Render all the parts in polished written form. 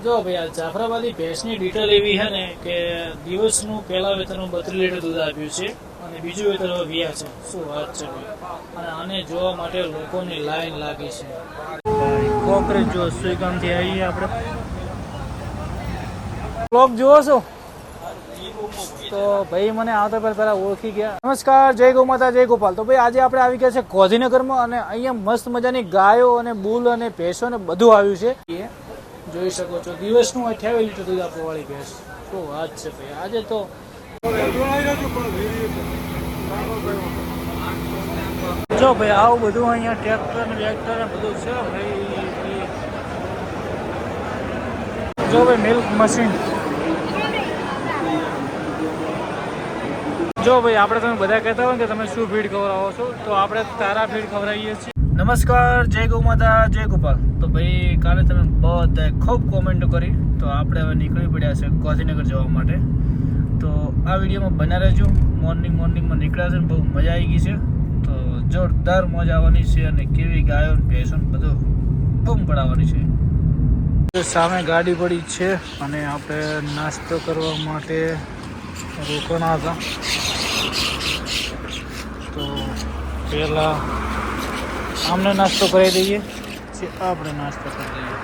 જો ભાઈ આ જાફરાબાદી ભેંસની ડિટેલ એવી છે ને કે દિવસનું પહેલા વેતન 32 લીટર દૂધ આપ્યું છે અને બીજું વેતન હવે વ્યા છે. શું વાત છે ભાઈ. અને આને જોવા માટે લોકોની લાઈન લાગી છે. કોકરેજ જો સુઈગામથી આવીએ આપણે. બ્લોગ જુઓ છો તો ભાઈ મને આવતા પહેલા ઓળખી ગયા. નમસ્કાર, જય ગૌ માતા, જય ગોપાલ. તો ભાઈ આજે આપણે આવી ગયા છે ગાંધીનગરમાં અને અહીંયા મસ્ત મજાની ગાયો અને બુલ અને ભેંસો ને બધું આવ્યું છે. જોઈ શકો છો દિવસનું 28 લીટર દૂધ આપવા વાળી ભેંસ. શું વાત છે ભાઈ. આજે તો જો ભાઈ આવું બધું અહીંયા ટ્રેક્ટર ને વેક્ટર ને બધું છે ભાઈ. જો ભાઈ મિલ્ક મશીન. જો ભાઈ આપણે તમે બધા કહેતા હોય કે તમે શું ફીડ ખવડાવો છો, તો આપણે તારા ફીડ ખવડાવીએ છીએ. નમસ્કાર, જય ગૌ માતા, જય ગોપાલ. તો ભાઈ કાલે તમે બધાએ ખૂબ કોમેન્ટો કરી, તો આપણે હવે નીકળી પડ્યા છે ગાંધીનગર જવા માટે. તો આ વિડીયોમાં બના રહેજો. મોર્નિંગમાં નીકળ્યા છે, બહુ મજા આવી ગઈ છે. તો જોરદાર મજા આવવાની છે અને કેવી ગાયો ભેંસો બધું બૂમ પડાવવાની છે. સામે ગાડી પડી છે અને આપણે નાસ્તો કરવા માટે રોકાણા હતા. તો પહેલાં આમને નાસ્તો કરી દઈએ, પછી આપણે નાસ્તો કરી દઈએ.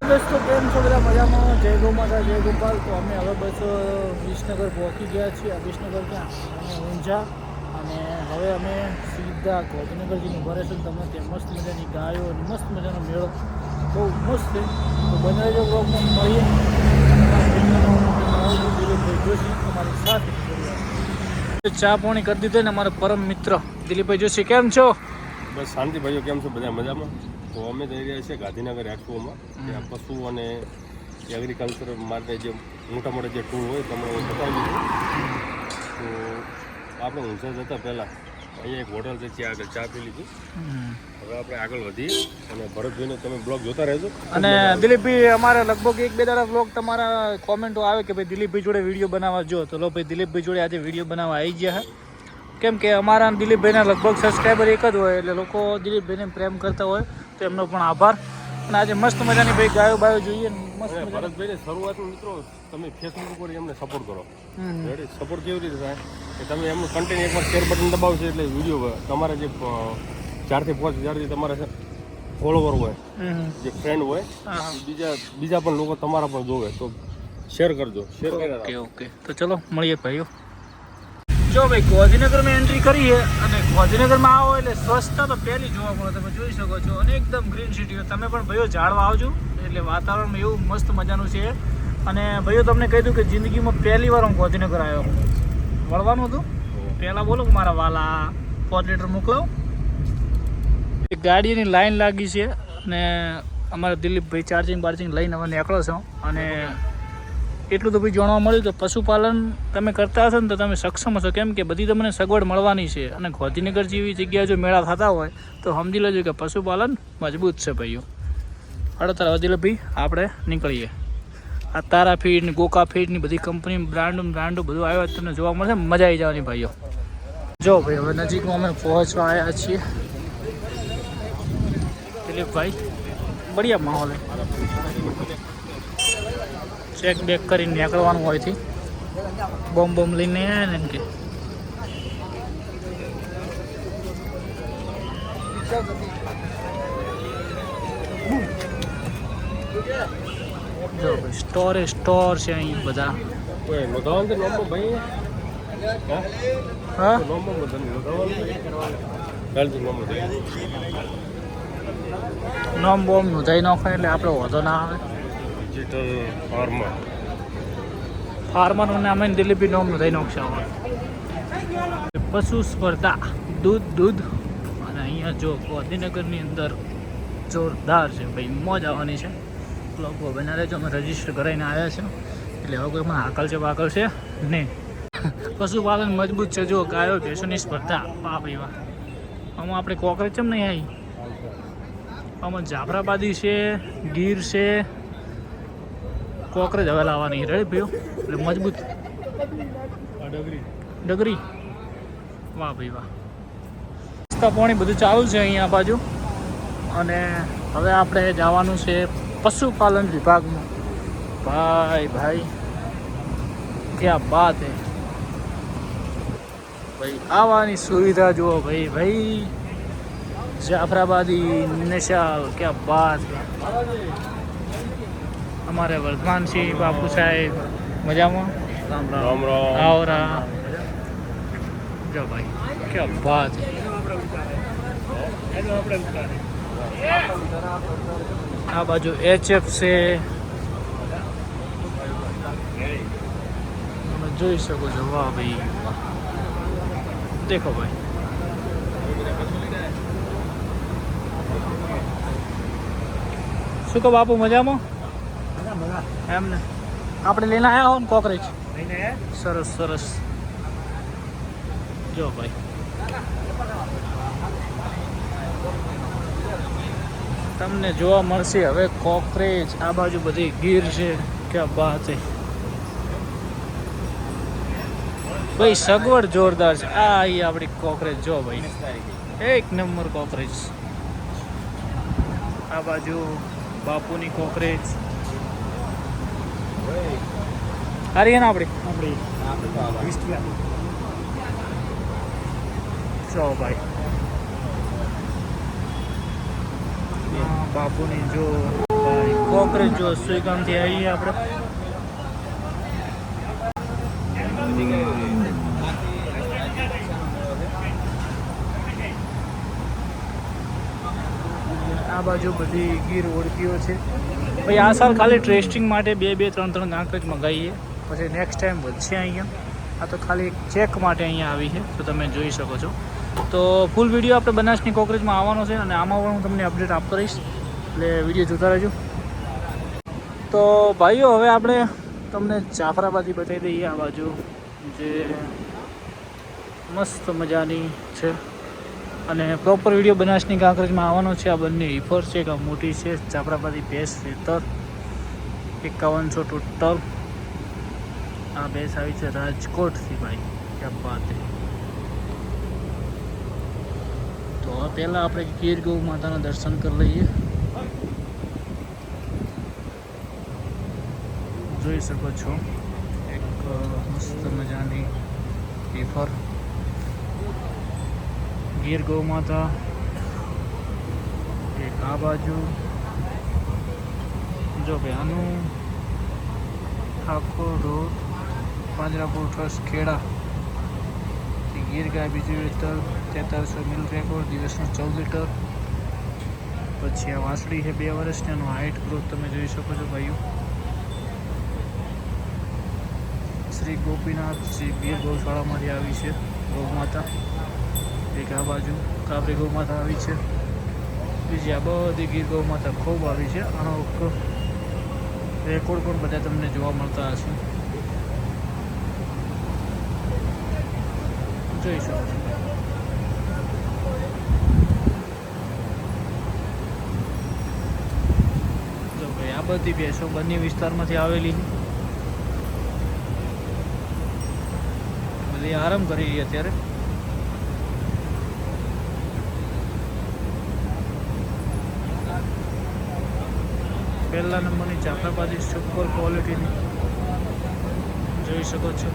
દોસ્તો કેમ છો બધા? મજામાં? જય ગૌ માતા, જય ગોપાલ. તો અમે હવે બસ વિસનગર પહોંચી ગયા છીએ. વિસનગર ક્યાં? અમે ઊંઝા. અને હવે અમે સીધા ગાંધીનગર જઈને ઉભા રહેશું. તમને ત્યાં મસ્ત મજાની ગાયો અને મસ્ત મજાનો મેળો બહુ મસ્ત છે. તો બને જો બ્લોગમાં મળીએ. અમારી સાથે ચા પાણી કરી દીધો ને અમારા પરમ મિત્ર દિલીપભાઈ જોશી. કેમ છો? બસ શાંતિ ભાઈઓ, કેમ છો બધા? મજામાં. તો અમે જઈ રહ્યા છીએ ગાંધીનગર એક્સપોમાં. ત્યાં પશુ અને એગ્રીકલ્ચર માટે જે મોટા મોટા જે ટૂર હોય તમને બતાવી દીધું. તો આપણે ઊંઝા જતા પહેલાં અહીંયા એક હોટલ છે, ત્યાં આગળ ચા પી લીધી. હવે આપણે આગળ વધીએ અને ભરતભાઈનો તમે બ્લોગ જોતા રહેજો. અને દિલીપભાઈ અમારે લગભગ 1-2 દાડા બ્લોગ તમારા કોમેન્ટો આવે કે ભાઈ દિલીપભાઈ જોડે વિડીયો બનાવવા જો. તો લો ભાઈ દિલીપભાઈ જોડે આજે વિડીયો બનાવવા આવી ગયા છે. કેમ કે અમારા દિલીપભાઈના લગભગ સબસ્ક્રાઈબર એક જ હોય, એટલે લોકો દિલીપભાઈને પ્રેમ કરતા હોય, તો એમનો પણ આભાર. અને આજે મસ્ત મજાની ભાઈ ગાયો બાયો જોઈએ. મસ્ત ભરતભાઈને શરૂઆતમાં મિત્રો તમે ફેસબુક ઉપર એમને સપોર્ટ કરો. સપોર્ટ કેવી રીતે થાય કે તમે એમનું કન્ટેન્ટ એકવાર શેર બટન દબાવશો એટલે વિડીયો તમારા જે 4 થી 5 હજાર જે તમારા ફોલોવર હોય, જે ફ્રેન્ડ હોય, બીજા પણ લોકો તમારા પણ જોવે, તો શેર કરજો. ઓકે તો ચલો મળીએ ભાઈઓ. જો ભાઈ ગાંધીનગરમાં એન્ટ્રી કરીએ અને ગાંધીનગરમાં આવો એટલે સ્વચ્છતા તો પહેલી જોવા મળે. તમે જોઈ શકો છો અને એકદમ ગ્રીન સિટી. તમે પણ ભાઈઓ ઝાડવા આવજો, એટલે વાતાવરણ એવું મસ્ત મજાનું છે. અને ભાઈઓ તમને કહી દઉં કે જિંદગીમાં પહેલી વાર હું ગાંધીનગર આવ્યો. વળવાનું હતું પહેલાં બોલો કે મારા વાલા 4 લીટર મોકલાવો. એક ગાડીની લાઈન લાગી છે અને અમારા દિલીપભાઈ ચાર્જિંગ લઈને હવે નીકળો છો. અને એટલું તો ભાઈ જાણવા મળ્યું તો પશુપાલન તમે કરતા હશો ને તો તમે સક્ષમ હશો, કેમ કે બધી તમને સગવડ મળવાની છે. અને ગાંધીનગર જેવી જગ્યાએ જો મેળા થતા હોય તો સમજી લેજો કે પશુપાલન મજબૂત છે ભાઈઓ. અડતાર દિલીપભાઈ આપણે નીકળીએ. આ તારા ફીડ ને ગોકા ફીડ ની બધી કંપની બ્રાન્ડો બધું આવ્યો તમને જોવા મળશે. મજા આવી જવાની ભાઈઓ. જો ભાઈ હવે નજીકમાં અમે પહોંચવા આવ્યા છીએ. દિલીપભાઈ બઢિયા માહોલ હે. ચેક બેક કરીને નીકળવાનું હોય થી બોમ્બ લઈને આવ્યા ને એમ કે. જો ભાઈ સ્ટોર છે અહીં બધા. હા નોમ બોમ નોંધાઈ નાખો એટલે આપણે વાંધો ના આવે. ફાર્મરનું નામ દિલીપી નોમ નોંધાઈ નાખશે. પશુ સ્પર્ધા દૂધ અને અહીંયા જો ગાંધીનગરની અંદર જોરદાર છે ભાઈ, મોજ આવવાની છે. લોકો બના રહેજો. અમે રજીસ્ટર કરાવીને આવ્યા છે, એટલે હવે કોઈ મને હાકલ છે વાકલ છે નહીં. પશુપાલન મજબૂત છે. જો ગાયો ભેંસોની સ્પર્ધા, વાહ ભાઈ વાહ. આમાં આપણે કોકરેજ કેમ નહીં આવી? આમાં જાફરાબાદી છે, ગીર છે, કોકરેજ હવે લાવવાની રેડી ભાઈઓ. એટલે મજબૂત ડગરી. વાહ ભાઈ વાહ. નાસ્તા પાણી બધું ચાલુ છે અહીંયા બાજુ. અને હવે આપણે જવાનું છે પશુપાલન વિભાગમાં. ભાઈ ક્યાં બાત હે ભાઈ. આવવાની સુવિધા જુઓ ભાઈ. જાફરાબાદી નિશાલ ક્યાં બાત હે. हमारे वर्धमान सिंह बापू साहेब मजामा. राम રામ और जो भाई क्या बात है. આ બાજુ HF છે તમે જોઈ શકો છો. વાહ ભાઈ દેખો ભાઈ. શું કહો બાપુ મજામાં એમ ને. આપણે લઈને આવ્યા હો ને કોકરેજ. સરસ જો ભાઈ. તમને જોવા મળશે હવે કોકરેજ. આ બાજુ બધી ગીર છે. ક્યાં બાત છે ભાઈ. સગવડ જોરદાર છે. આ અહીં આપણી કોકરેજ જો ભાઈ. એક નંબર કોકરેજ. આ બાજુ બાપુની કોકરેજ. હારી ને આપણી જો ભાઈ. બાપુની જો ભાઈ કોકરેજ જો સુઈગામથી આવીએ આપણે. આ બાજુ બધી ગીર ઓળખીઓ છે ભાઈ. આ સાલ ખાલી ટેસ્ટિંગ માટે 2-3 નાક જ મંગાવીએ. પછી નેક્સ્ટ ટાઈમ વધશે અહીંયા. આ તો ખાલી ચેક માટે અહીંયા આવી છે તો તમે જોઈ શકો છો. તો ફૂલ વિડીયો આપણે બનાસની કોકરેજમાં આવવાનો છે અને આમાં પણ હું તમને અપડેટ આપતો રહીશ. એટલે વિડીયો જોતા રહેજો. તો ભાઈઓ હવે આપણે તમને જાફરાબાદી બતાવી દઈએ. આ બાજુ જે મસ્ત મજાની છે અને પ્રોપર વિડીયો બનાસની કાંકરેજમાં આવવાનો છે. આ બંને હિફર છે. એક મોટી છે જાફરાબાદી ભેંસ 5100 ટોટલ. આ ભેંસ આવી છે રાજકોટથી ભાઈ. ક્યાં બાત છે. તો પહેલાં આપણે ગીર ગૌ માતાના દર્શન કરી લઈએ. જોઈ શકો છો એક મસ્ત મજાની હિફર ગીર ગૌ માતા. એક આ બાજુ જો ભાઈ. આનું ઠાકોર રોડ પાંજરાપુર ટ્રસ્ટ ખેડા. ગીર ગાય બીજું લીટર 4300 મિલ રેકોર્ડ. દિવસનો 14 લીટર. પછી આ વાસળી છે 2 વર્ષની. એનું હાઇટ ગ્રોથ તમે જોઈ શકો છો ભાઈઓ. શ્રી ગોપીનાથજી ગીર ગૌશાળામાંથી આવી છે ગૌ માતા. એક આ બાજુ કાબરી ગૌ માતા આવી છે. બીજી આ બધી ગીર ગૌ માતા ખૂબ આવી છે. આનો રેકોર્ડ પણ બધા તમને જોવા મળતા હશે. જોઈ શકો છો. જો ભાઈ આ બધી ભેંસો બંને વિસ્તારમાંથી આવેલી છે. બધી આરામ કરી રહી અત્યારે. પહેલા નંબરની જાફરાબાદી સુપર ક્વોલિટીની જોઈ શકો છો.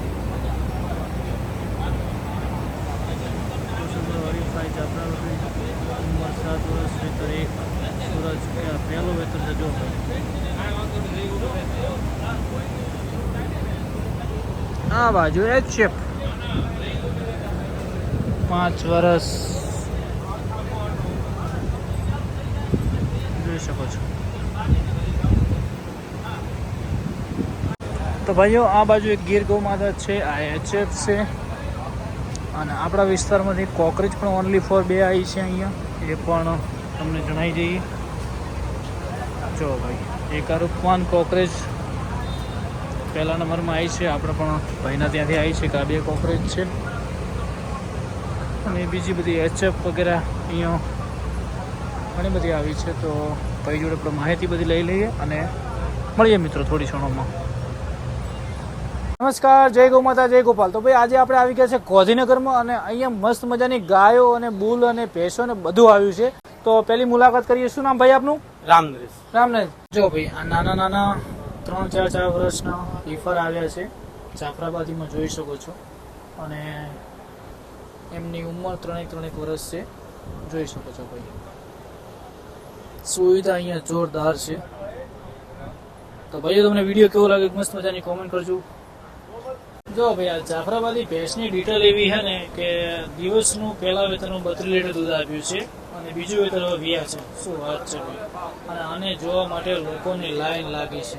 વેરીફાઈ જાફરાબાદી ઉંમર 7 વર્ષ. વેતર 1 સુરજ. પહેલો વેતર છે જો. આ બાજુ HF 5 વર્ષ જોઈ શકો છો. તો ભાઈઓ આ બાજુ એક ગીર ગૌ માતા છે. આ HF છે. અને આપણા વિસ્તારમાંથી કોકરેજ પણ ઓનલી ફોર 2 આવી છે અહીંયા. એ પણ તમને જણાવી દઈએ. જો ભાઈ એક આ રૂપવાન કોકરેજ પહેલા નંબરમાં આવી છે. આપણે પણ ભાઈના ત્યાંથી આવી છે કે આ 2 કોકરેજ છે. અને બીજી બધી HF વગેરે અહીંયા ઘણી બધી આવી છે. તો ભાઈ જોડે આપણે માહિતી બધી લઈ લઈએ અને મળીએ મિત્રો થોડી ક્ષણોમાં. નમસ્કાર, જય ગૌ માતા, જય ગોપાલ. તો ભાઈ આજે આપણે આવી ગયા છે ગાંધીનગરમાં અને અહીંયા મસ્ત મજાની ગાયો અને બુલ અને ભેંસો ને બધું આવ્યું છે. તો પેલી મુલાકાત કરીએ. શું નામ ભાઈ આપનું? રામનરેશ. રામનરેશ. જો ભાઈ આ નાના નાના 3-4 વર્ષના હીફર આવ્યા છે, જાફરાબાદીમાં જોઈ શકો છો. અને એમની ઉંમર 3 વર્ષ છે, જોઈ શકો છો ભાઈ. સુવિધા અહીંયા જોરદાર છે. તો ભાઈઓ તમને વિડીયો કેવો લાગે મસ્ત મજાની કોમેન્ટ કરજો. જો ભાઈ આ જાફરાબાદી ભેંસની ડિટેલ એવી છે ને કે દિવસનું પહેલા વેતરનું 32 લીટર દૂધ આપ્યું છે અને બીજું વેતર હવે વ્યા છે. શું વાત છે ભાઈ. અને આને જોવા માટે લોકોની લાઈન લાગી છે.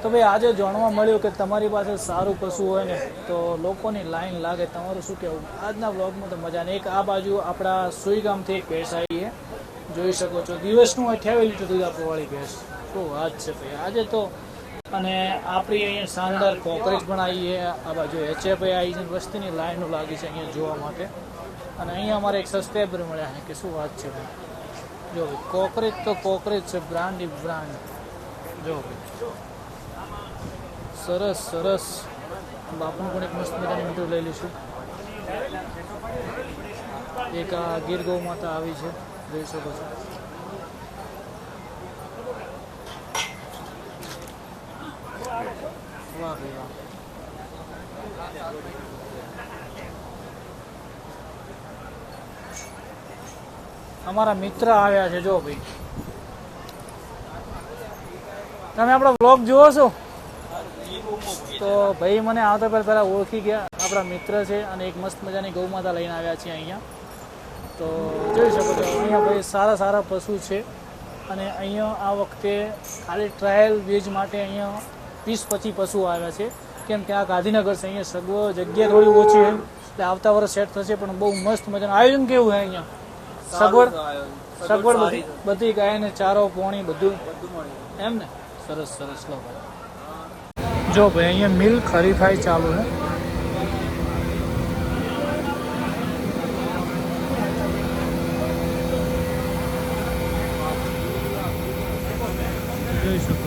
તો ભાઈ આજે જાણવા મળ્યું કે તમારી પાસે સારું પશુ હોય ને તો લોકોની લાઈન લાગે. તમારું શું કહેવું? આજના વ્લોગમાં તો મજા નહીં. એક આ બાજુ આપણા સુઈગામથી એક ભેંસ આવી છે, જોઈ શકો છો. દિવસનું 28 લીટર દૂધ આપવાવાળી ભેંસ. શું વાત છે ભાઈ આજે તો. અને આપણી અહીંયા શાનદાર કોકરેજ પણ આવી છે. આ બાજુ HF આવી છે. વસ્તીની લાઈનો લાગી છે અહીંયા જોવા માટે. અને અહીંયા અમારે એક સબસ્ક્રાઈબર મળ્યા છે કે શું વાત છે ભાઈ. જો ભાઈ કોકરેજ તો કોકરેજ છે, બ્રાન્ડ બ્રાન્ડ. જો ભાઈ સરસ સરસ. બાપુનું પણ એક મસ્ત મજાની મીટર લઈ લઈશું. એક આ ગીર ગૌ માતા આવી છે, જોઈ શકો છો. વાહ ભાઈ વાહ. અમારા મિત્ર આવ્યા છે. જો ભાઈ તમે આપણો બ્લોગ જુઓ છો? તો ભાઈ મને આવતા પહેલા ઓળખી ગયા. આપણા મિત્ર છે અને એક મસ્ત મજાની ગૌ માતા લઈને આવ્યા છે અહીંયા. તો જોઈ શકો છો અહીંયા ભાઈ સારા સારા પશુ છે. અને અહીંયા આ વખતે ખાલી ટ્રાયલ બેઝ માટે અહીંયા 20-25 પશુ આવ્યા છે. કેમ કે આ ગાંધીનગર છે, અહીંયા સગવડ જગ્યા થોડી ઓછી છે એટલે આવતા વર્ષ સેટ થશે. પણ બહુ મસ્ત મજાનું આયોજન કેવું છે અહીંયા? સગવડ બધી ગાયને ચારો પોણી બધું એમ ને. સરસ સરસ. લો ભાઈ જો ભાઈ અહીંયા મિલ્ક હરીફાઈ ચાલુ છે. જોઈ શકો છો.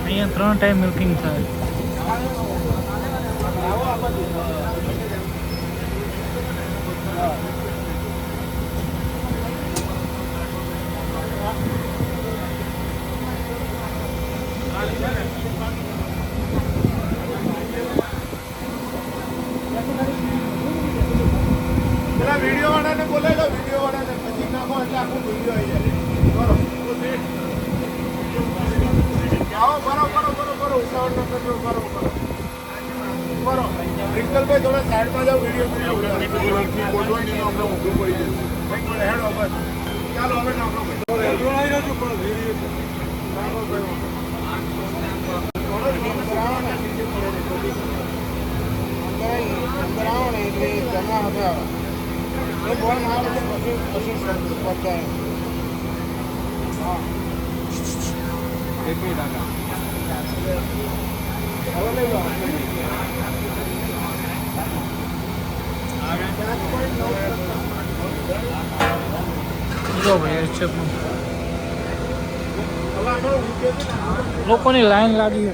અહીંયા 3 ટાઈમ મિલ્કિંગ થાય. પેલા વિડીયો વાળાને બોલાવી લો, વિડીયો વાળાને પછી નાખો એટલે આખો વિડીયો આવી જાય. બરો ઉતાવળ ન કરજો. બરો વિઠ્ઠલભાઈ થોડા સાઈડમાં જાઓ, વિડીયો બોલવા નહીં તો હમણાં ઊંધું પડી જશે. હેડો બસ ચાલો હવે નાખો જોડાઈ રહ્યો છું પણ વિડીયો અંદર આવો ને એટલે જમા હવે આવે એ બોલ આવે છે પછી પચાય. હા એક મિનિટ આગળ હવે લઈ લો. જો ભાઈ લોકોની લાઈન લાગી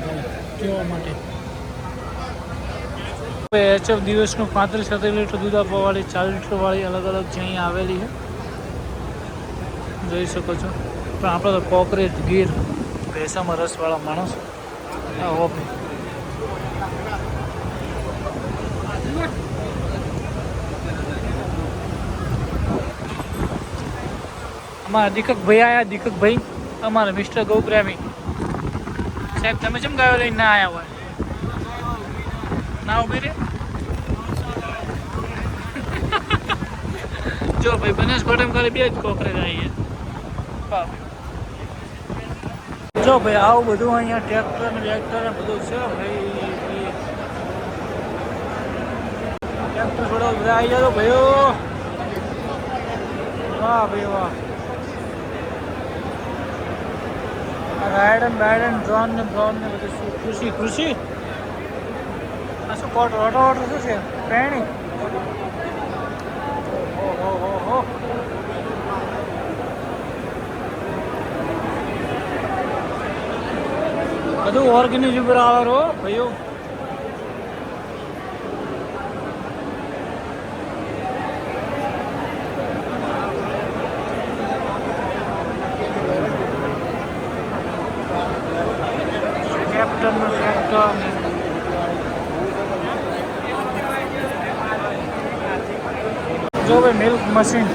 છે જોવા માટે. HF દિવસનું 35-37 લીટર દૂધ આપવાવાળી 4 લીટરવાળી અલગ અલગ છે અહીંયા આવેલી છે, જોઈ શકો છો. પણ આપણે તો કોકરેજ ગીર ભેંસામાં રસવાળા માણસ. હા ઓકે. અમારા દીકકભાઈ આવ્યા. દીકકભાઈ અમારા મિસ્ટર ગૌપ્રેમી સાહેબ. તમે કેમ ગાયો લઈને ના આવ્યા હોય? ના ઉભી રે. જો ભાઈ બનાસકાંઠામાં ખાલી 2 જ કોકરેજ આવી છે. જો ભાઈ આવું બધું અહીંયા ટ્રેક્ટર ને વેક્ટર ને બધું છે ભાઈ. ટ્રેક્ટર થોડા બધા આવી જાય ભાઈઓ. વાહ ભાઈ વાહ. રાયડન બાયડન ડ્રોન ને બ્રોન ને બધું કૃષિ આ શું કોટ ઓટો ઓટો શું છે પ્રેણી ઓહો બધું ઓર્ગેનિક ઉપર આવે રો ભાઈઓ કેપ્ટન જો ભાઈ મિલ્ક મશીન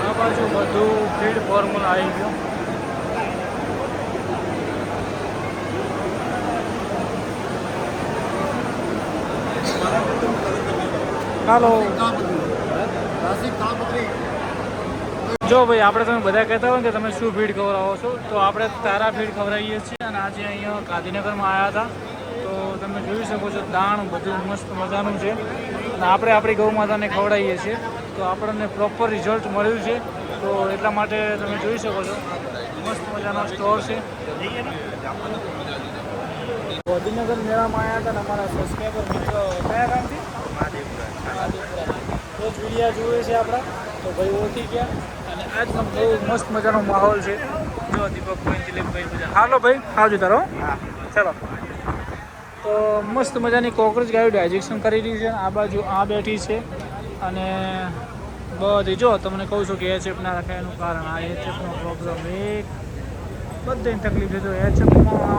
આ બાજુ બધું ફીડ ફોર્મ્યુલા આવી ગયો હાલો જો ભાઈ આપણે તમે બધા કહેતા હોય કે તમે શું ફીડ ખવડાવો છો તો આપણે તારા ફીડ ખવડાવીએ છીએ અને આજે અહીંયા ગાંધીનગરમાં આવ્યા હતા તો તમે જોઈ શકો છો દાણ બધું મસ્ત મજાનું છે અને આપણે આપણી ગૌ માતાને ખવડાવીએ છીએ તો આપણને પ્રોપર રિઝલ્ટ મળ્યું છે તો એટલા માટે તમે જોઈ શકો છો મસ્ત મજાનો સ્ટોર છે ગાંધીનગર મેળામાં આવ્યા હતા ને અમારા સબસ્ક્રાઈબર મિત્રો કયા ગામથી રોજ વિડીયા જોઈએ છે આપણા તો ભાઈ ઓળખી ગયા અને આજ પણ બહુ મસ્ત મજાનો માહોલ છે જો દીપકભાઈ દિલીપભાઈ બધા હાલો ભાઈ આવજો તારો ચાલો તો મસ્ત મજાની કોકરોચ ગાયું ડાયજેક્શન કરી રહી છે આ બાજુ આ બેઠી છે અને બધી જો તમને કહું છું કે એચએફ ના રાખે એનું કારણ આ એચએફનો પ્રોબ્લેમ એક બધાની તકલીફ છે તો એચએફમાં